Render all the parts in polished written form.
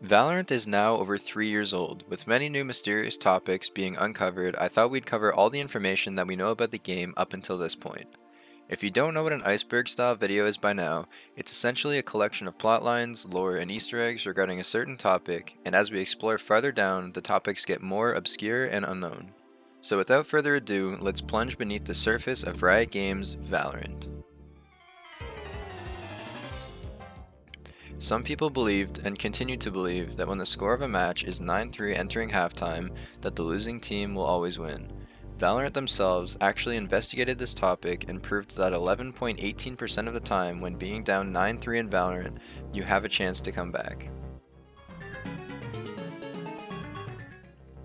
Valorant is now over 3 years old. With many new mysterious topics being uncovered, I thought we'd cover all the information that we know about the game up until this point. If you don't know what an iceberg style video is by now, it's essentially a collection of plotlines, lore, and Easter eggs regarding a certain topic, and as we explore farther down, the topics get more obscure and unknown. So without further ado, let's plunge beneath the surface of Riot Games' Valorant. Some people believed, and continue to believe, that when the score of a match is 9-3 entering halftime, that the losing team will always win. Valorant themselves actually investigated this topic and proved that 11.18% of the time when being down 9-3 in Valorant, you have a chance to come back.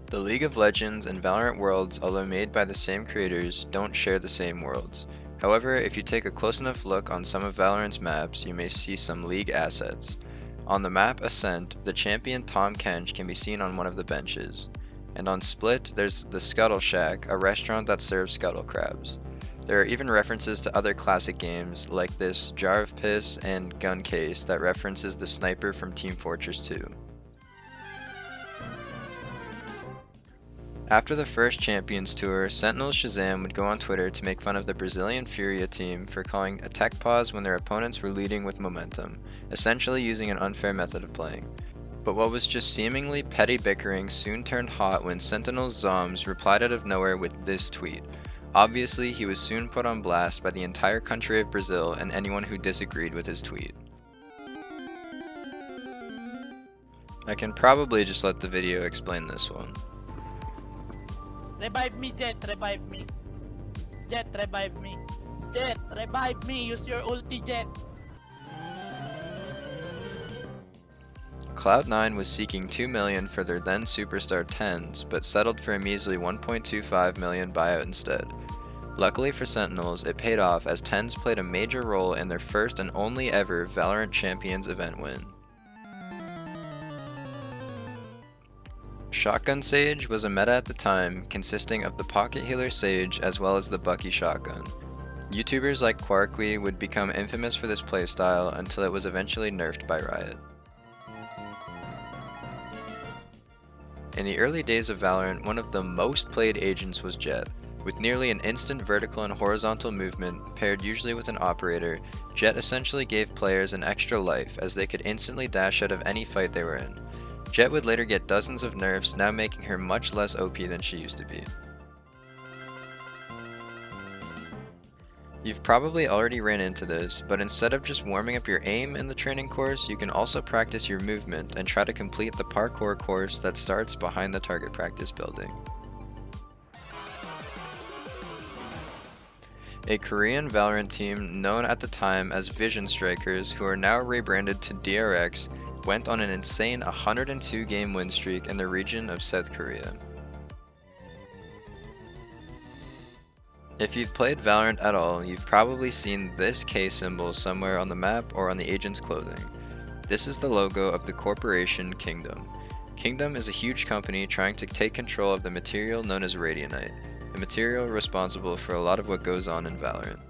The League of Legends and Valorant worlds, although made by the same creators, don't share the same worlds. However, if you take a close enough look on some of Valorant's maps, you may see some League assets. On the map Ascent, the champion Tahm Kench can be seen on one of the benches. And on Split, there's the Scuttle Shack, a restaurant that serves scuttle crabs. There are even references to other classic games, like this Jar of Piss and Gun Case that references the sniper from Team Fortress 2. After the first Champions Tour, Sentinels Shazam would go on Twitter to make fun of the Brazilian Furia team for calling a tech pause when their opponents were leading with momentum, essentially using an unfair method of playing. But what was just seemingly petty bickering soon turned hot when Sentinels Zombs replied out of nowhere with this tweet. Obviously, he was soon put on blast by the entire country of Brazil and anyone who disagreed with his tweet. I can probably just let the video explain this one. Revive me, Jett, revive me. Jett, revive me. Jett, revive me. Use your ulti, Jett. Cloud9 was seeking $2 million for their then superstar TenZ, but settled for a measly $1.25 million buyout instead. Luckily for Sentinels, it paid off as TenZ played a major role in their first and only ever Valorant Champions event win. Shotgun Sage was a meta at the time, consisting of the Pocket Healer Sage as well as the Bucky Shotgun. YouTubers like Quarkwy would become infamous for this playstyle until it was eventually nerfed by Riot. In the early days of Valorant, one of the most played agents was Jett. With nearly an instant vertical and horizontal movement, paired usually with an operator, Jett essentially gave players an extra life as they could instantly dash out of any fight they were in. Jett would later get dozens of nerfs, now making her much less OP than she used to be. You've probably already ran into this, but instead of just warming up your aim in the training course, you can also practice your movement and try to complete the Parkour course that starts behind the target practice building. A Korean Valorant team known at the time as Vision Strikers, who are now rebranded to DRX, went on an insane 102 game win streak in the region of South Korea. If you've played Valorant at all, you've probably seen this K symbol somewhere on the map or on the agent's clothing. This is the logo of the corporation Kingdom. Kingdom is a huge company trying to take control of the material known as Radianite, the material responsible for a lot of what goes on in Valorant.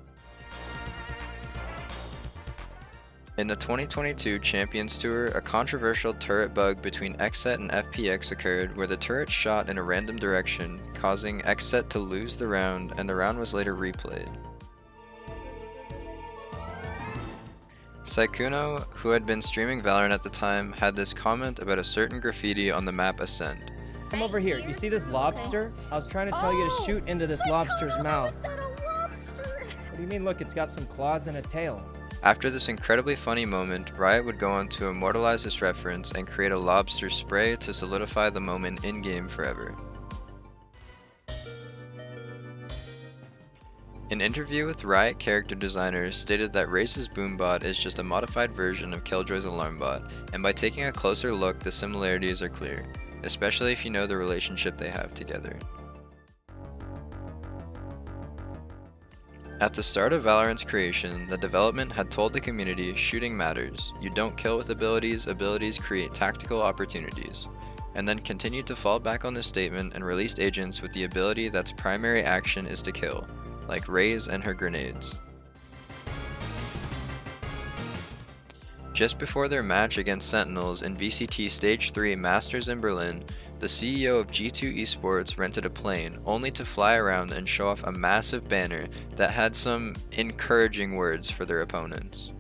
In the 2022 Champions Tour, a controversial turret bug between XSet and FPX occurred where the turret shot in a random direction, causing XSet to lose the round, and the round was later replayed. Sykkuno, who had been streaming Valorant at the time, had this comment about a certain graffiti on the map Ascent. Come over here. You see this lobster? I was trying to tell you to shoot into this lobster's mouth. What do you mean? Look, it's got some claws and a tail. After this incredibly funny moment, Riot would go on to immortalize this reference and create a Lobster Spray to solidify the moment in-game forever. An interview with Riot character designers stated that Raze's Boombot is just a modified version of Killjoy's alarm bot, and by taking a closer look, the similarities are clear, especially if you know the relationship they have together. At the start of Valorant's creation, the development had told the community, shooting matters, you don't kill with abilities, abilities create tactical opportunities, and then continued to fall back on this statement and released agents with the ability that's primary action is to kill, like Raze and her grenades. Just before their match against Sentinels in VCT Stage 3 Masters in Berlin, the CEO of G2 Esports rented a plane, only to fly around and show off a massive banner that had some encouraging words for their opponents.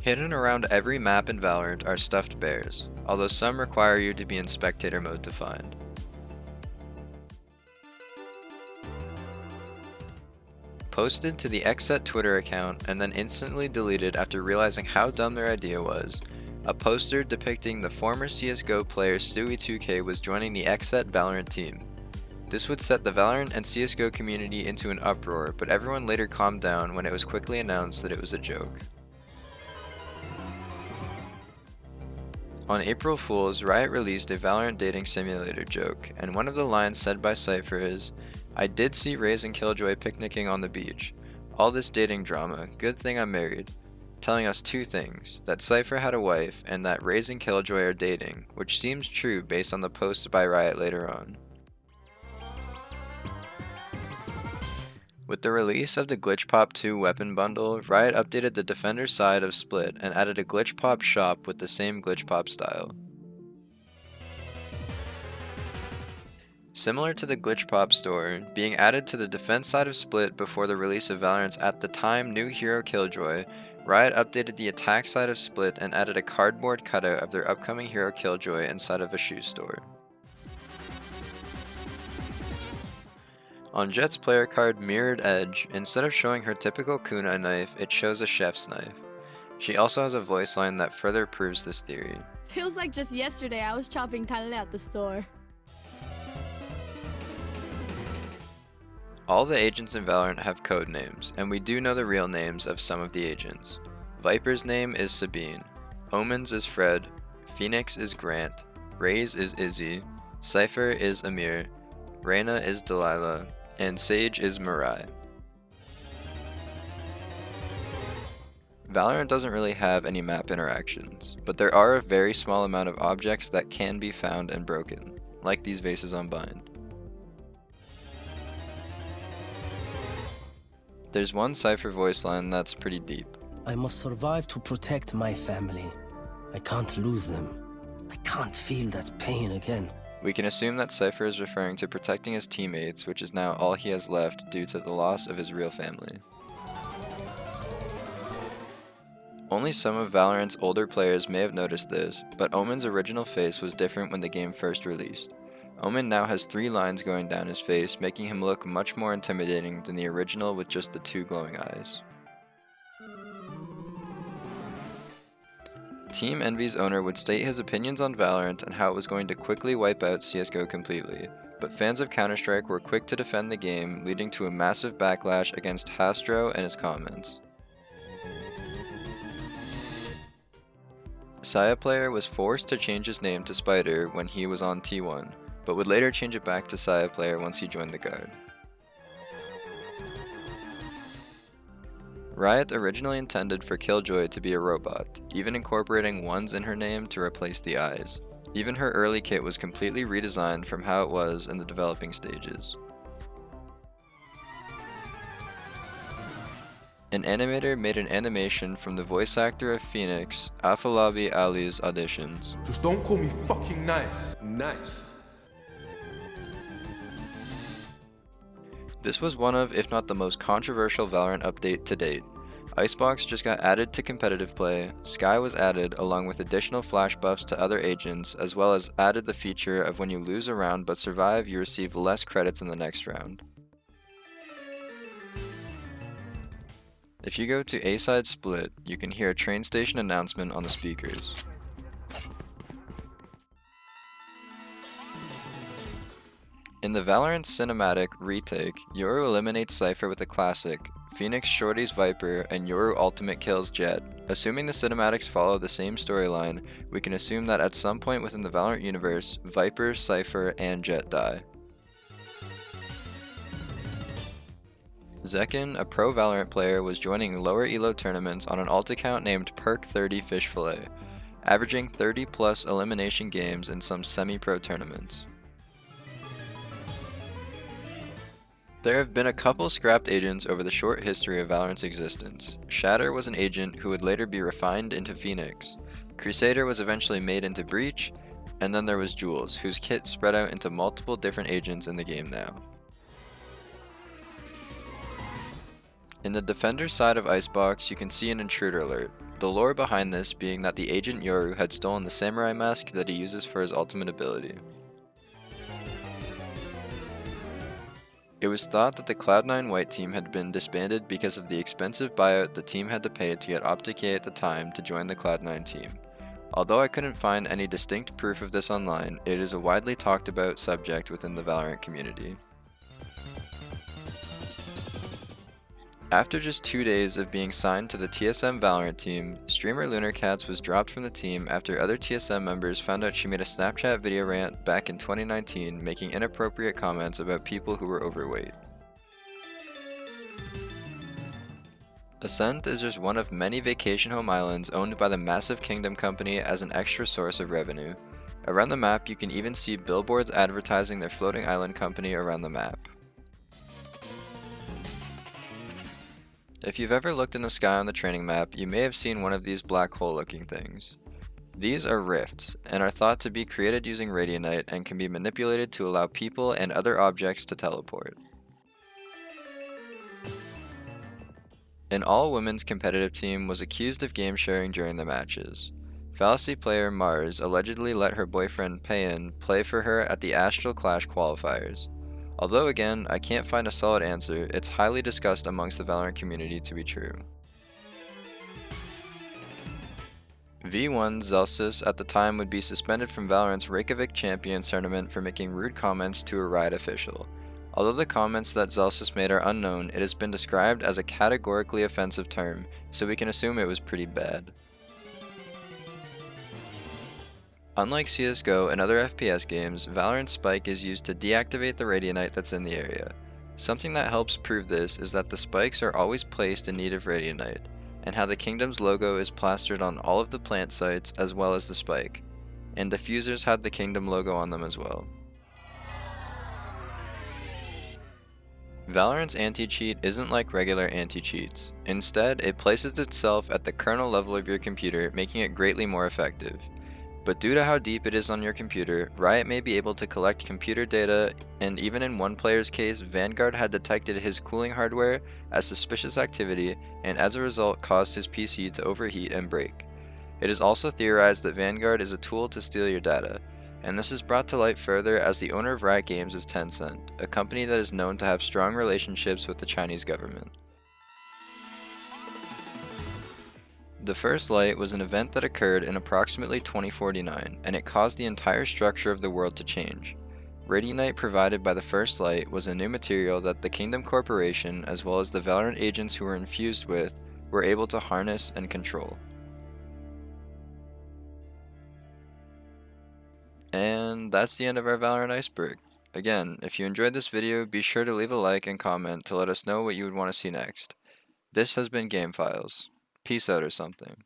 Hidden around every map in Valorant are stuffed bears, although some require you to be in spectator mode to find. Posted to the XSet Twitter account and then instantly deleted after realizing how dumb their idea was, a poster depicting the former CSGO player Stewie2K was joining the XSet Valorant team. This would set the Valorant and CSGO community into an uproar, but everyone later calmed down when it was quickly announced that it was a joke. On April Fool's, Riot released a Valorant dating simulator joke, and one of the lines said by Cypher is, "I did see Raze and Killjoy picnicking on the beach. All this dating drama, good thing I'm married," telling us two things, that Cypher had a wife and that Raze and Killjoy are dating, which seems true based on the post by Riot later on. With the release of the Glitch Pop 2 weapon bundle, Riot updated the Defender side of Split and added a Glitch Pop shop with the same Glitch Pop style. Similar to the Glitch Pop store, being added to the defense side of Split before the release of Valorant's at the time new hero Killjoy, Riot updated the attack side of Split and added a cardboard cutout of their upcoming hero Killjoy inside of a shoe store. On Jett's player card Mirrored Edge, instead of showing her typical kunai knife, it shows a chef's knife. She also has a voice line that further proves this theory. Feels like just yesterday I was chopping talle at the store. All the agents in Valorant have code names, and we do know the real names of some of the agents. Viper's name is Sabine, Omens is Fred, Phoenix is Grant, Raze is Izzy, Cypher is Amir, Reyna is Delilah, and Sage is Mirai. Valorant doesn't really have any map interactions, but there are a very small amount of objects that can be found and broken, like these vases on Bind. There's one Cypher voice line that's pretty deep. I must survive to protect my family. I can't lose them. I can't feel that pain again. We can assume that Cypher is referring to protecting his teammates, which is now all he has left due to the loss of his real family. Only some of Valorant's older players may have noticed this, but Omen's original face was different when the game first released. Omen now has 3 lines going down his face, making him look much more intimidating than the original with just the 2 glowing eyes. Team Envy's owner would state his opinions on Valorant and how it was going to quickly wipe out CSGO completely, but fans of Counter-Strike were quick to defend the game, leading to a massive backlash against Hastro and his comments. Sayaplayer was forced to change his name to Spider when he was on T1, but would later change it back to Sayaplayer once he joined the guard. Riot originally intended for Killjoy to be a robot, even incorporating ones in her name to replace the eyes. Even her early kit was completely redesigned from how it was in the developing stages. An animator made an animation from the voice actor of Phoenix, Afolabi Ali's auditions. Just don't call me fucking nice. Nice. This was one of, if not the most controversial Valorant update to date. Icebox just got added to competitive play, Sky was added along with additional flash buffs to other agents, as well as added the feature of when you lose a round but survive, you receive less credits in the next round. If you go to A-Side Split, you can hear a train station announcement on the speakers. In the Valorant cinematic retake, Yoru eliminates Cypher with a classic, Phoenix shorties Viper, and Yoru ultimate kills Jett. Assuming the cinematics follow the same storyline, we can assume that at some point within the Valorant universe, Viper, Cypher, and Jett die. Zekken, a pro Valorant player, was joining lower elo tournaments on an alt account named Perk30 Fish Fillet, averaging 30 plus elimination games in some semi-pro tournaments. There have been a couple scrapped agents over the short history of Valorant's existence. Shatter was an agent who would later be refined into Phoenix. Crusader was eventually made into Breach, and then there was Jules, whose kit spread out into multiple different agents in the game now. In the Defender side of Icebox, you can see an intruder alert. The lore behind this being that the agent Yoru had stolen the samurai mask that he uses for his ultimate ability. It was thought that the Cloud9 White team had been disbanded because of the expensive buyout the team had to pay to get OpticA at the time to join the Cloud9 team. Although I couldn't find any distinct proof of this online, it is a widely talked about subject within the Valorant community. After just 2 days of being signed to the TSM Valorant team, streamer LunarCats was dropped from the team after other TSM members found out she made a Snapchat video rant back in 2019 making inappropriate comments about people who were overweight. Ascent is just one of many vacation home islands owned by the massive Kingdom Company as an extra source of revenue. Around the map you can even see billboards advertising their floating island company around the map. If you've ever looked in the sky on the training map, you may have seen one of these black hole looking things. These are rifts, and are thought to be created using radionite and can be manipulated to allow people and other objects to teleport. An all-women's competitive team was accused of game sharing during the matches. Fallacy player Mars allegedly let her boyfriend Payan play for her at the Astral Clash qualifiers. Although again, I can't find a solid answer, it's highly discussed amongst the Valorant community to be true. V1's Zellsis at the time would be suspended from Valorant's Reykjavik Champions tournament for making rude comments to a Riot official. Although the comments that Zellsis made are unknown, it has been described as a categorically offensive term, so we can assume it was pretty bad. Unlike CSGO and other FPS games, Valorant's spike is used to deactivate the radionite that's in the area. Something that helps prove this is that the spikes are always placed in need of radionite, and how the Kingdom's logo is plastered on all of the plant sites as well as the spike, and diffusers had the Kingdom logo on them as well. Valorant's anti-cheat isn't like regular anti-cheats. Instead, it places itself at the kernel level of your computer, making it greatly more effective. But due to how deep it is on your computer, Riot may be able to collect computer data, and even in one player's case, Vanguard had detected his cooling hardware as suspicious activity and as a result caused his PC to overheat and break. It is also theorized that Vanguard is a tool to steal your data, and this is brought to light further as the owner of Riot Games is TenZ, a company that is known to have strong relationships with the Chinese government. The First Light was an event that occurred in approximately 2049, and it caused the entire structure of the world to change. Radionite provided by the First Light was a new material that the Kingdom Corporation, as well as the Valorant agents who were infused with, were able to harness and control. And that's the end of our Valorant Iceberg. Again, if you enjoyed this video, be sure to leave a like and comment to let us know what you would want to see next. This has been Game Files. Peace out or something.